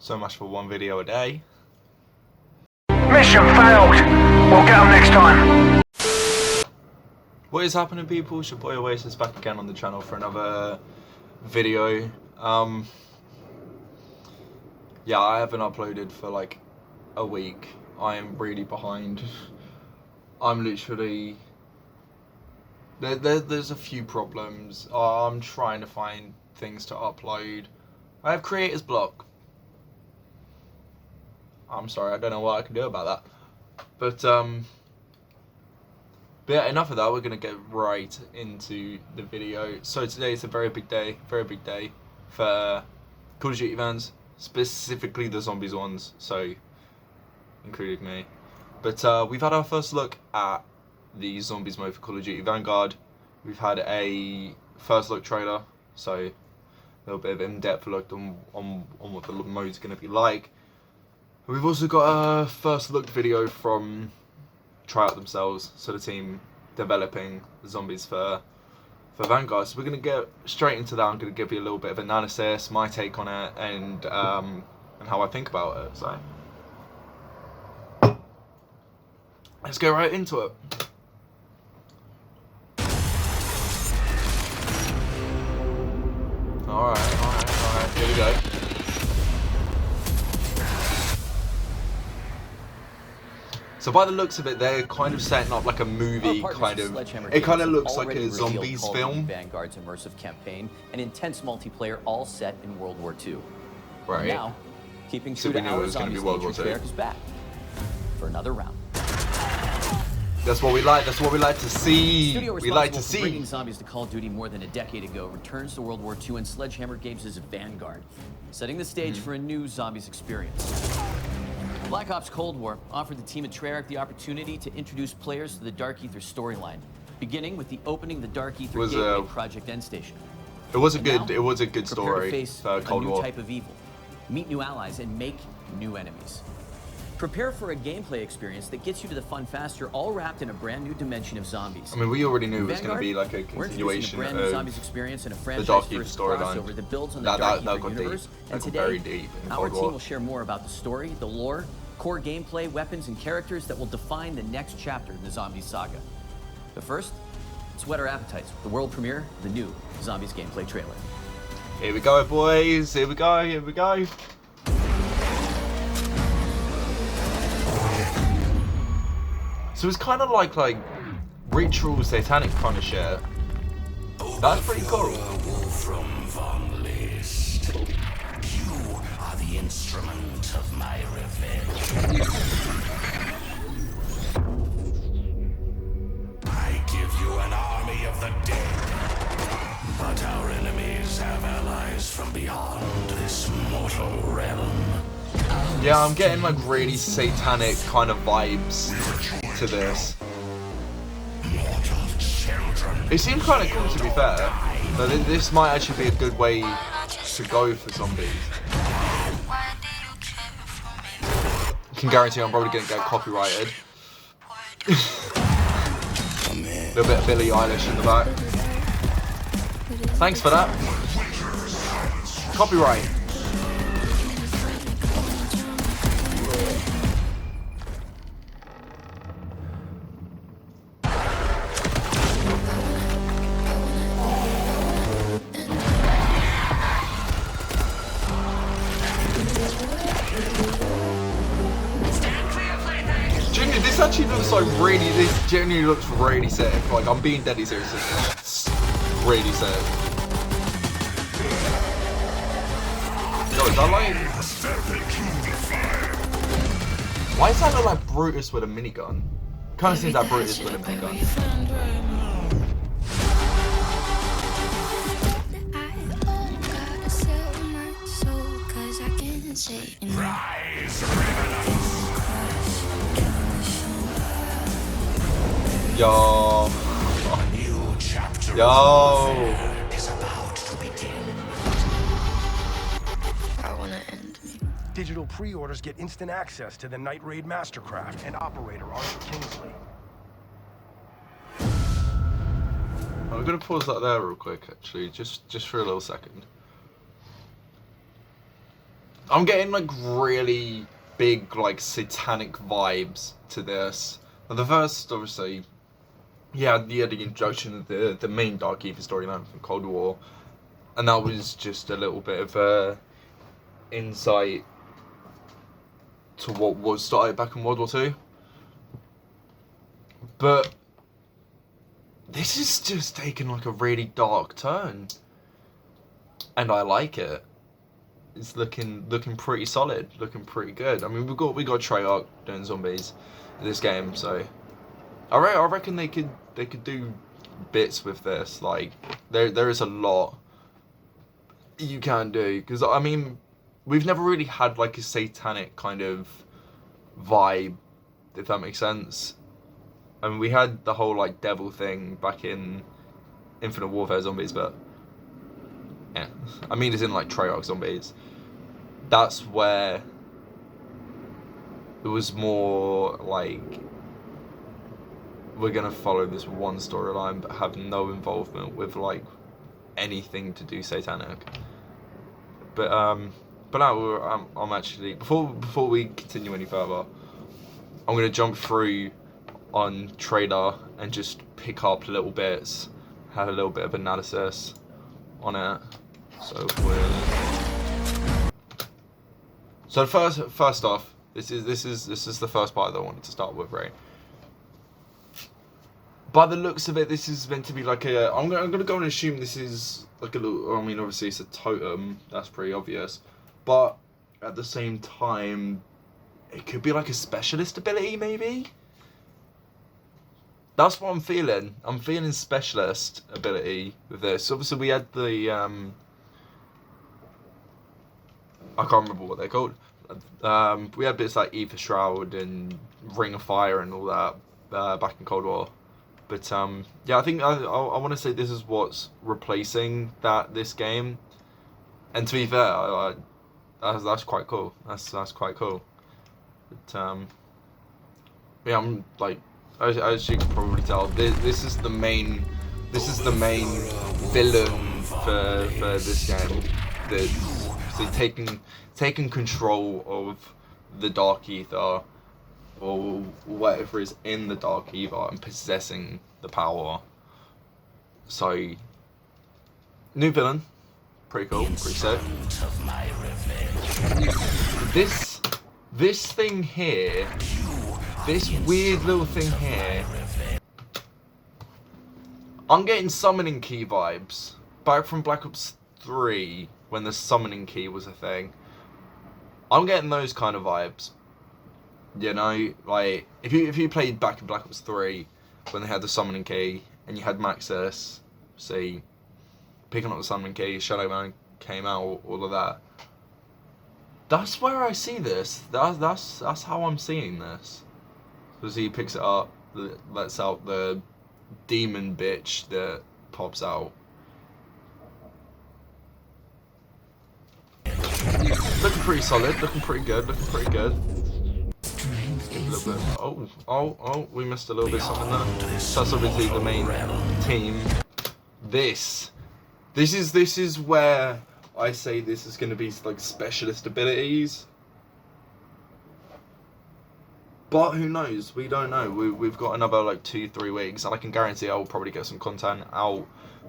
So much for one video a day. Mission failed. We'll get them next time. What is happening, people? It's your boy Oasis back again on the channel for another video. Yeah, I haven't uploaded for like a week. I am really behind. I'm literally... There's a few problems. I'm trying to find things to upload. I have creator's block. I'm sorry, I don't know what I can do about that. But yeah, enough of that. We're gonna get right into the video. So today is a very big day for Call of Duty fans, specifically the zombies ones, so including me. But we've had our first look at the zombies mode for Call of Duty Vanguard. We've had a first look trailer, so a little bit of in-depth look on what the mode's gonna be like. We've also got a first look video from Tryout themselves, so the team developing the zombies for Vanguard. So we're going to get straight into that. I'm going to give you a little bit of analysis, my take on it, and how I think about it. So let's go right into it. Alright, here we go. So by the looks of it, they're kind of setting up like a movie kind of. It kind of looks like a zombies film. Vanguard's immersive campaign and intense multiplayer, all set in World War II. Right. Now, keeping true to our zombies nature, is back for another round. That's what we like. That's what we like to see. We like to see. Bringing zombies to Call of Duty more than a decade ago returns to World War II and Sledgehammer Games' Vanguard, setting the stage for a new zombies experience. Black Ops Cold War offered the team at Treyarch the opportunity to introduce players to the Dark Ether storyline, beginning with the opening the Dark Ether Gateway Project End Station. It was a good story. Face Cold a new War. type of evil, meet new allies, and make new enemies. Prepare for a gameplay experience that gets you to the fun faster, all wrapped in a brand new dimension of zombies. I mean, we already knew it was going to be like a continuation of the Zombies experience and a the Dark Ether franchise storyline. That builds on the Dark Ether universe. Deep. And today, very deep in our Cold team War. will share more about the story, the lore, core gameplay, weapons, and characters that will define the next chapter in the Zombies saga. But first, let's whet our appetites with the world premiere of the new Zombies gameplay trailer. Here we go, boys. Here we go. Here we go. So it's kind of like ritual satanic kind of shit. That's pretty cool. You are the instrument of my revenge. I give you an army of the dead, but our enemies have allies from beyond this mortal realm. Yeah, I'm getting like really satanic kind of vibes to this. It seems kind of cool, to be fair. But this might actually be a good way to go for zombies. I can guarantee I'm probably going to get copyrighted. A little bit of Billie Eilish in the back. Thanks for that. Copyright. This actually looks like this genuinely looks really sick. Like, I'm being deadly serious. It's really sick. Yo, is that like... Why does that look like Brutus with a minigun? Kind of seems like Brutus with a minigun. Yo. Yo. Digital pre-orders get instant access to the Night Raid Mastercraft and operator Arthur Kingsley. I'm gonna pause that there real quick, actually, just for a little second. I'm getting like really big like satanic vibes to this. And the first, obviously, yeah, the introduction of the main Dark Keeper storyline from Cold War, and that was just a little bit of a insight to what was started back in World War II. But this is just taking like a really dark turn, and I like it. It's looking pretty solid, looking pretty good. I mean, we got Treyarch doing zombies in this game, so I reckon they could do bits with this. Like there is a lot you can do, because I mean, we've never really had like a satanic kind of vibe, if that makes sense. I mean, we had the whole like devil thing back in Infinite Warfare Zombies, but yeah, I mean, it's in like Treyarch Zombies. That's where it was more like, we're gonna follow this one storyline but have no involvement with like anything to do satanic. But now I'm actually, before we continue any further, I'm gonna jump through on trailer and just pick up little bits, have a little bit of analysis on it. So first off, this is the first part that I wanted to start with, right? By the looks of it, this is meant to be like a. I'm gonna go and assume this is like a little. I mean, obviously it's a totem. That's pretty obvious, but at the same time, it could be like a specialist ability, maybe. That's what I'm feeling. I'm feeling specialist ability with this. Obviously, we had the I can't remember what they're called. We had bits like Ether Shroud and Ring of Fire and all that back in Cold War. But yeah, I think I want to say this is what's replacing this game. And to be fair, that's quite cool. That's quite cool. But yeah, I'm like, as you can probably tell, this is the main villain for this game. So taking control of the Dark Ether, or whatever is in the Dark Ether, and possessing the power. So, new villain, pretty cool, pretty sick. This thing here, this weird little thing here, I'm getting summoning key vibes back from Black Ops 3 when the summoning key was a thing. I'm getting those kind of vibes. You know, like if you played back in Black Ops 3 when they had the summoning key and you had Maxis, see, picking up the summoning key, Shadow Man came out, all of that. That's where I see this. That's how I'm seeing this. Because he picks it up, lets out the demon bitch that pops out. Looking pretty solid, looking pretty good, looking pretty good. A little bit. Oh, we missed a little bit something there. That's obviously the main team. This is where I say this is going to be like specialist abilities. But who knows? We don't know. We've got another like 2-3 weeks, and I can guarantee I'll probably get some content out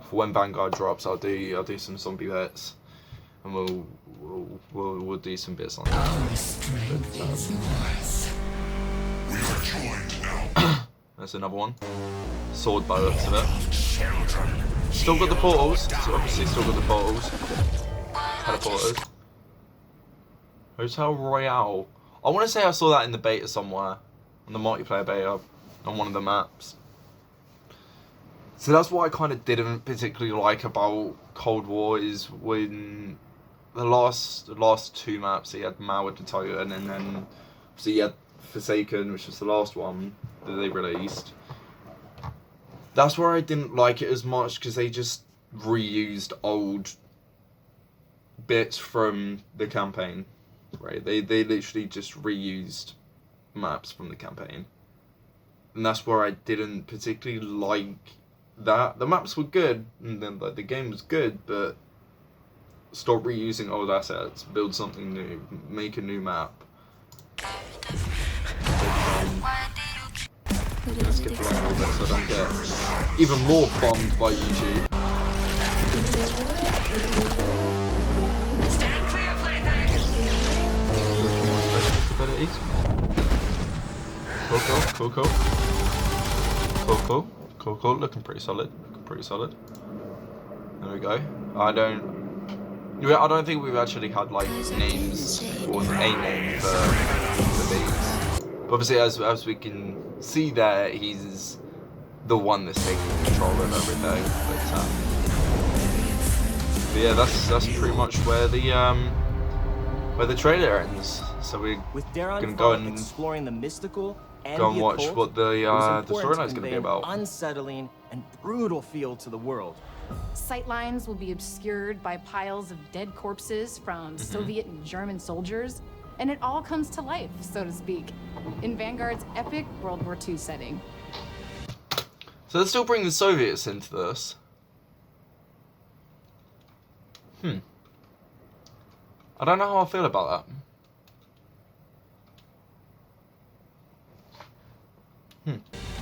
for when Vanguard drops. I'll do some zombie bits, and we'll do some bits on that. There's another one. Sword by the looks of it. Still got the portals. So obviously still got the portals. Teleporters. Hotel Royale. I want to say I saw that in the beta somewhere. On the multiplayer beta. On one of the maps. So that's what I kind of didn't particularly like about Cold War, is when the last two maps, he had Mauer to Titan, and then so you had Forsaken, which was the last one that they released. That's where I didn't like it as much, because they just reused old bits from the campaign, right? They literally just reused maps from the campaign, and that's where I didn't particularly like that. The maps were good, and then like the game was good, but stop reusing old assets, build something new, make a new map. Let's skip along a little bit so I don't get even more bombed by YouTube. Abilities. Cool. Looking pretty solid. There we go. I don't think we've actually had like names or a name for these. But obviously, as we can see there, he's the one that's taking control of everything. But yeah, that's pretty much where the trailer ends. So we're gonna go and exploring the mystical and go and the watch occult, what the storyline's gonna be convey an about. unsettling and brutal feel to the world. Sightlines will be obscured by piles of dead corpses from Soviet and German soldiers, and it all comes to life, so to speak, in Vanguard's epic World War II setting. So let's still bring the Soviets into this. I don't know how I feel about that.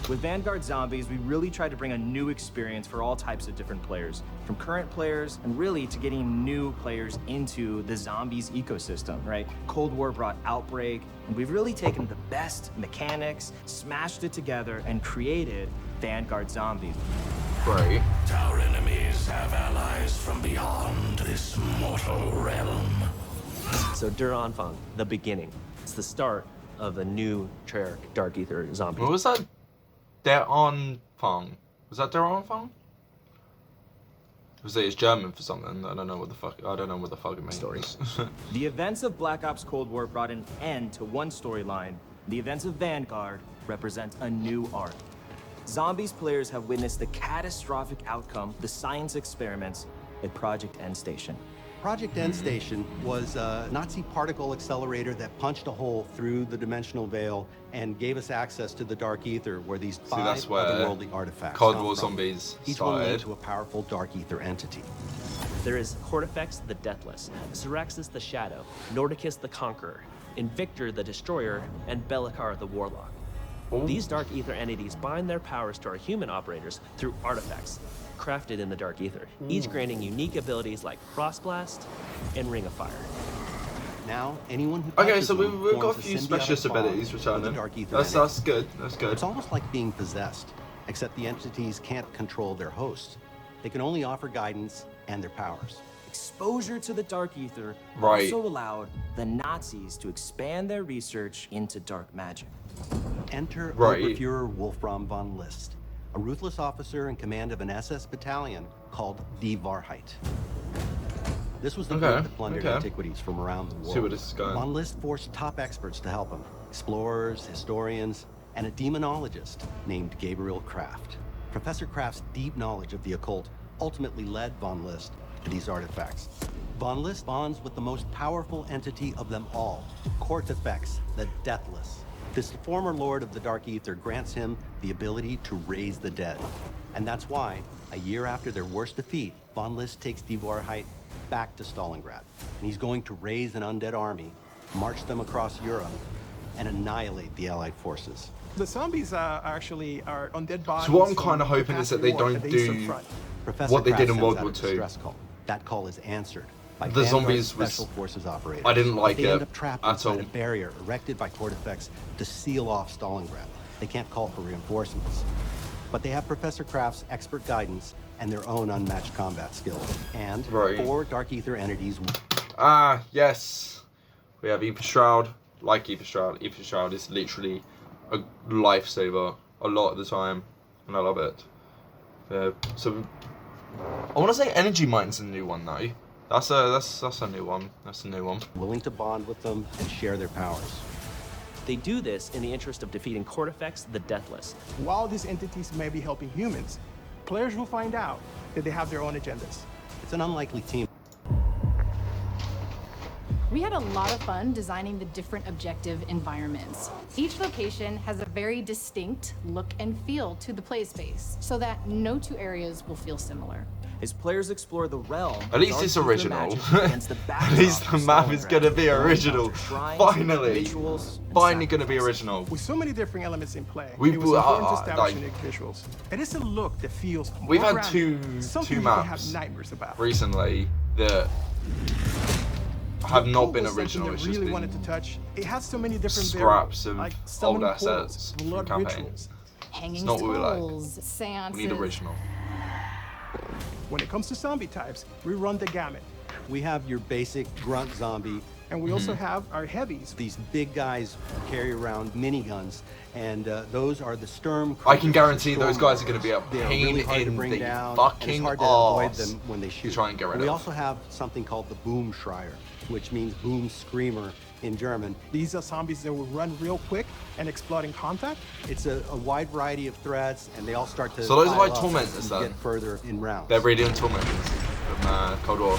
With Vanguard Zombies, we really tried to bring a new experience for all types of different players, from current players and really to getting new players into the zombies ecosystem, right? Cold War brought Outbreak, and we've really taken the best mechanics, smashed it together, and created Vanguard Zombies. Right. Our enemies have allies from beyond this mortal realm. So Duranfang, the beginning. It's the start of a new Treyarch Dark Ether zombie. What was that? Duranfang. Was that Duranfang? Was it German for something? I don't know what the fuck it means. Stories. The events of Black Ops Cold War brought an end to one storyline. The events of Vanguard represent a new arc. Zombies players have witnessed the catastrophic outcome, the science experiments at Project End Station. Project End Station was a Nazi particle accelerator that punched a hole through the dimensional veil and gave us access to the Dark Ether, where these that's five where otherworldly artifacts Cold come War from. Zombies Each one started. linked to a powerful Dark Ether entity. There is Cortifex the Deathless, Syraxis the Shadow, Nordicus the Conqueror, Invictor the Destroyer, and Belikar the Warlock. Ooh. These Dark Ether entities bind their powers to our human operators through artifacts crafted in the Dark Ether, each granting unique abilities like Frost Blast and Ring of Fire. Now, anyone who Okay, touches so them we've got a forms few symbiotic specialist bond abilities with the returning. Dark Ether That's entity. good. That's good. It's almost like being possessed, except the entities can't control their host. They can only offer guidance and their powers. Exposure to the Dark Ether Right. also allowed the Nazis to expand their research into dark magic. Enter Right. Oberfuhrer Wolfram von List, a ruthless officer in command of an SS battalion called Die Wahrheit. This was the Okay, group that plundered okay. antiquities from around the world. See where this is going. Von List forced top experts to help him, explorers, historians, and a demonologist named Gabriel Kraft. Professor Kraft's deep knowledge of the occult ultimately led Von List to these artifacts. Von List bonds with the most powerful entity of them all, Cortifex, the Deathless. This former lord of the Dark Ether grants him the ability to raise the dead. And that's why, a year after their worst defeat, Von List takes Die Wahrheit back to Stalingrad. And he's going to raise an undead army, march them across Europe, and annihilate the Allied forces. The zombies are undead bodies. So what I'm from kind of the hoping is past that they war don't at the Eastern do Front. Professor what they Kraft did in sends World out War a II. distress call. That call is answered by The Vanguard's zombies was- Special Forces operators. I didn't like they it end up trapped at inside all. a barrier erected by Cortifex to seal off Stalingrad. They can't call for reinforcements. But they have Professor Kraft's expert guidance and their own unmatched combat skills. And Right. 4 Dark Ether entities. Ah, yes. We have Ether Shroud. Like Ether Shroud. Ether Shroud is literally a lifesaver a lot of the time, and I love it. So I want to say Energy Mine's a new one though. That's a new one. That's a new one. Willing to bond with them and share their powers. They do this in the interest of defeating Cortifex the Deathless. While these entities may be helping humans, players will find out that they have their own agendas. It's an unlikely team. We had a lot of fun designing the different objective environments. Each location has a very distinct look and feel to the play space, so that no two areas will feel similar. As players explore the realm, At least Dark it's Ether original. magic against the At least backdrop the of map is Stalingrad. gonna be You'll original. encounter shrines, Finally. rituals, and Finally gonna be sacrifices. original. With so many different elements in play, We- it was important to like- establish unique visuals. It is a look that feels more We've had grounded, something two you can have maps nightmares about. recently that have The not pool been was something original. that It's just really wanted been to touch. It has so many different scraps variables, of like old summoning assets portals, from blood campaign. rituals. Hanging not what we like. skulls, seances. We need original. When it comes to zombie types, we run the gamut. We have your basic grunt zombie. And we also have our heavies. These big guys carry around miniguns, and those are the Sturm. I can guarantee Storm those guys are going to be a They're pain really hard to in bring the down, and fucking it's hard to avoid arse them when they shoot. to try and get rid We of. also have something called the Boom Schreier, which means boom screamer in German. These are zombies that will run real quick and explode in contact. It's a wide variety of threats, and they all start to So those are pile like up tormentors as you then? get further in rounds. They're radiant tormentors from Cold War.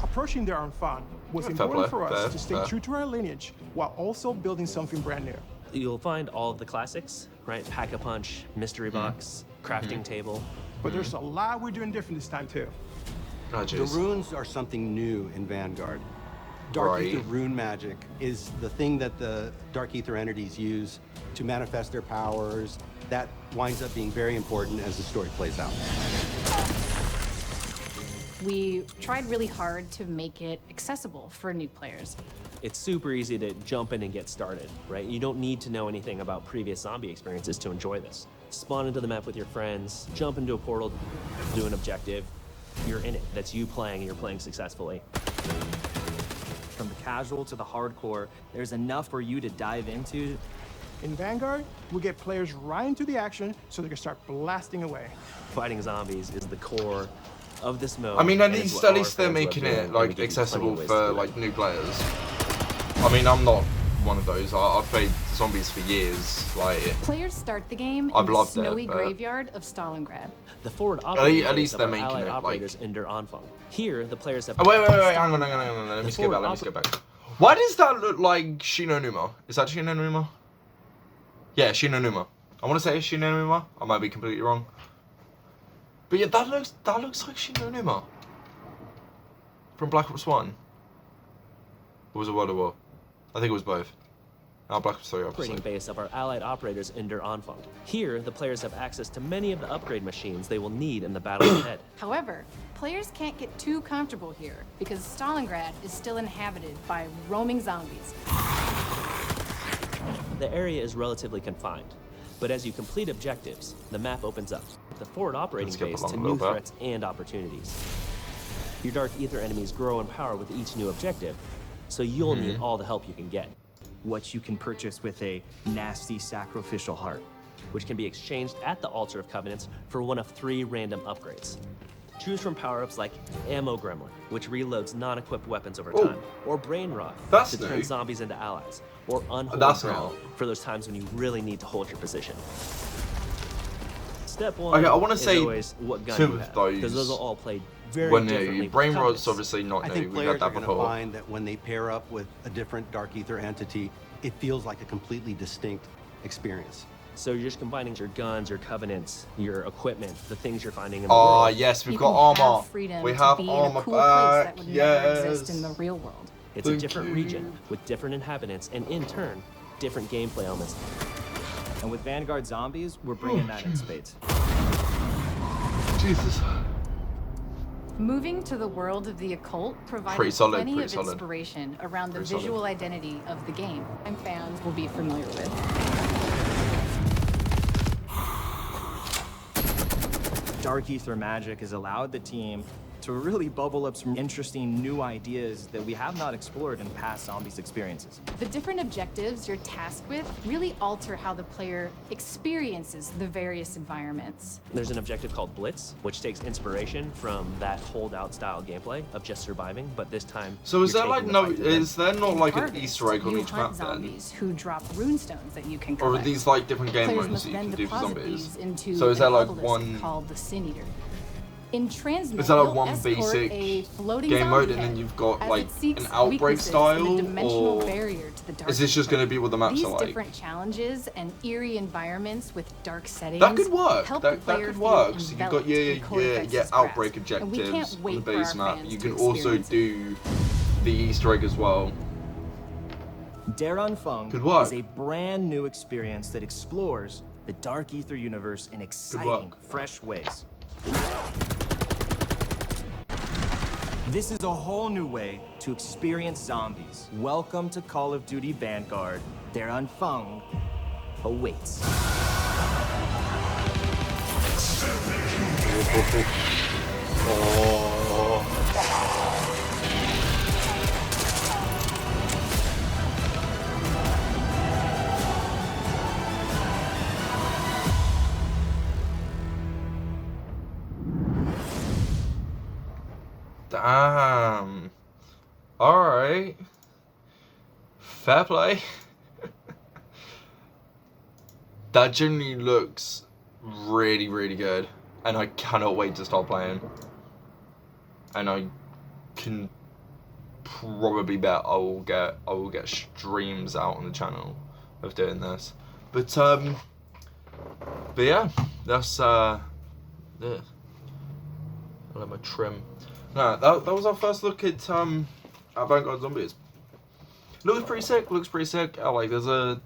Approaching their own fun was Fair important play, for us fair, to stay fair. true to our lineage while also building something brand new. You'll find all of the classics, right? Pack-a-punch, mystery box, crafting table. But there's a lot we're doing different this time too. Oh, The jeez. runes are something new in Vanguard. Dark Right. Ether rune magic is the thing that the Dark Ether entities use to manifest their powers. That winds up being very important as the story plays out. We tried really hard to make it accessible for new players. It's super easy to jump in and get started, right? You don't need to know anything about previous zombie experiences to enjoy this. Spawn into the map with your friends, jump into a portal, do an objective. You're in it. That's you playing, and you're playing successfully. From the casual to the hardcore, there's enough for you to dive into. In Vanguard, we get players right into the action so they can start blasting away. Fighting zombies is the core of this mode. I mean, at and it's least what at our least they're fans love making doing, it and we like give you accessible plenty of ways for to do it. like new players. I mean, I'm not one of those. I've played zombies for years. Like, Players start the game I've in the loved it, snowy but- graveyard of Stalingrad. The forward operating at least base of they're our making allied it, like- operators in Der Anfang. Here, the players have. oh wait, hang on. Let me skip back. Why does that look like Shinonuma? Is that Shinonuma? Yeah, Shinonuma. I want to say it's Shinonuma. I might be completely wrong. But yeah, that looks like Shinonuma from Black Ops 1. Or was it World of War? I think it was both. Black Ops 3, Operating obviously. base of our allied operators in Der Anfang. Here, the players have access to many of the upgrade machines they will need in the battle ahead. However, players can't get too comfortable here because Stalingrad is still inhabited by roaming zombies. The area is relatively confined, but as you complete objectives, the map opens up. The forward operating skip base along to a new little bit. threats and opportunities. Your Dark Ether enemies grow in power with each new objective, so you'll need all the help you can get, What you can purchase with a nasty sacrificial heart. which can be exchanged at the Altar of Covenants for one of 3 random upgrades. Choose from power-ups like Ammo Gremlin, which reloads non-equipped weapons over Oh. time, or Brain Rot That's to turn new. zombies into allies, or Unholy That's Ground not. for those times when you really need to hold your position. Step 1 Okay, I wanna is say always what gun 2 you of have, those because those will all play very When differently. new. with Brain Covenants. Rod's obviously not I new. think We've players had are that going to before. find that when they pair up with a different Dark Ether entity, it feels like a completely distinct experience. So you're just combining your guns, your covenants, your equipment, the things you're finding in the Oh world. yes, we've You got can armor. have freedom We to have be in a armor cool place that back. would never exist Yes. in the real world. It's a Thank different you. region with different inhabitants and, in turn, different gameplay elements. And with Vanguard Zombies, we're bringing that in spades. Jesus. Moving to the world of the occult provided Pretty solid, plenty pretty of solid. inspiration around the Pretty solid. visual identity of the game, and fans will be familiar with. Dark Ether magic has allowed the team to really bubble up some interesting new ideas that we have not explored in past Zombies experiences. The different objectives you're tasked with really alter how the player experiences the various environments. There's an objective called Blitz, which takes inspiration from that holdout style gameplay of just surviving, but this time. So is you're there like taking the no? fight to them. Is there not In like an Harvest, Easter egg on you each hunt map then? zombies who drop runestones that you can Or are collect. these like different game Players modes must that you then can do for deposit zombies? these into So is an there like obelisk one? called the Sin Eater. In Transmit, Is that like you'll one escort basic a floating game mode, zombie and then head you've got as like it seeks an outbreak weaknesses in style, a dimensional or barrier to the dark is this just going to be what the maps These are like? different challenges and eerie environments with dark settings That could work. help That the player could feel work. So you've got enveloped in your Cortex's outbreak craft. And we objectives can't on wait the for base our map. fans You to can also experience it. do the Easter egg as well. Darun Fung Could work. is a brand new experience that explores the Dark Ether universe in exciting, fresh ways. This is a whole new way to experience zombies. Welcome to Call of Duty Vanguard. Darun Fung awaits. Damn. Alright. Fair play. That genuinely looks really, really good. And I cannot wait to start playing. And I can probably bet I will get streams out on the channel of doing this. But yeah, that's yeah. I'll let my trim. No, that was our first look at Vanguard Zombies. Looks pretty sick. I like, there's a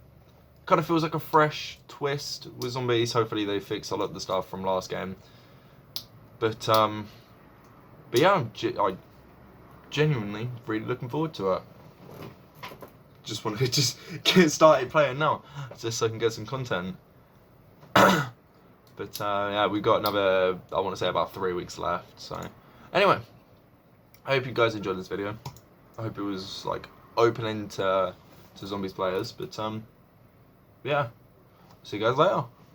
kind of feels like a fresh twist with zombies. Hopefully they fix a lot of the stuff from last game. But yeah, I genuinely really looking forward to it. Just want to just get started playing now, just so I can get some content. But yeah, we've got another, I want to say about 3 weeks left. So anyway, I hope you guys enjoyed this video. I hope it was like opening to zombies players. But yeah, see you guys later.